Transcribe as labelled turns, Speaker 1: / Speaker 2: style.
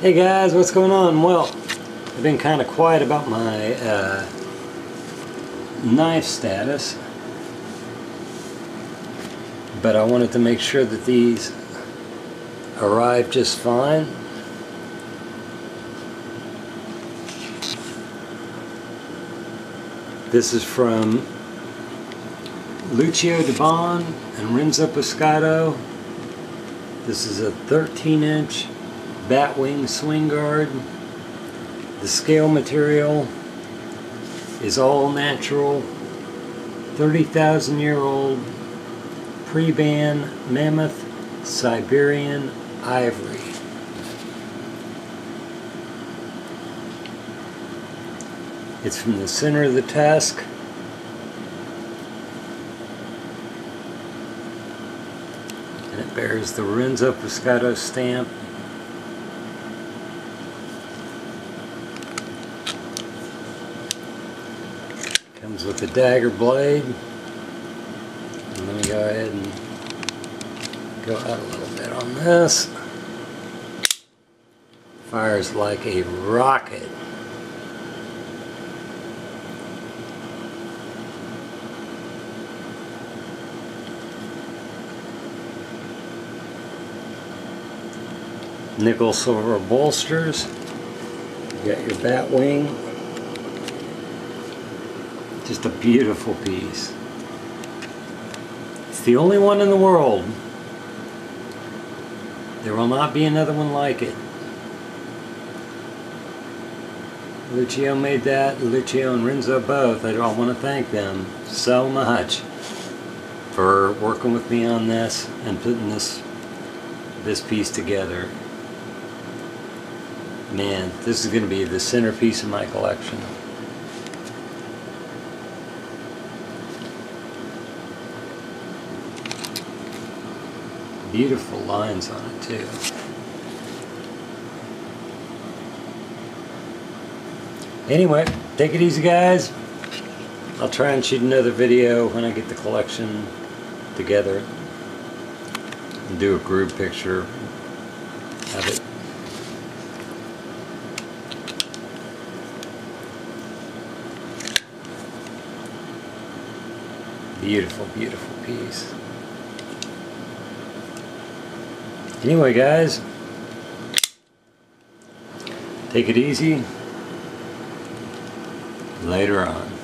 Speaker 1: Hey guys, what's going on? Well, I've been kind of quiet about my knife status, but I wanted to make sure that these arrive just fine. This is from Lucio and Renzo Poscotto. This is a 13-inch Batwing Swinguard. The scale material is all natural, 30,000-year-old pre-ban Mammoth Siberian Ivory. It's from the center of the tusk. And it bears the Renzo Poscotto stamp. Comes with the Dagger blade. And let me go ahead and go out a little bit on this. Fires like a rocket. Nickel silver bolsters. You got your Batwing. Just a beautiful piece. It's the only one in the world. There will not be another one like it. Lucio made that. Lucio and Renzo both. I want to thank them so much for working with me on this and putting this piece together. Man, this is going to be the centerpiece of my collection. Beautiful lines on it too. Anyway, take it easy guys. I'll try and shoot another video when I get the collection together and do a group picture of it. Beautiful, beautiful piece. Anyway guys, take it easy. Later on.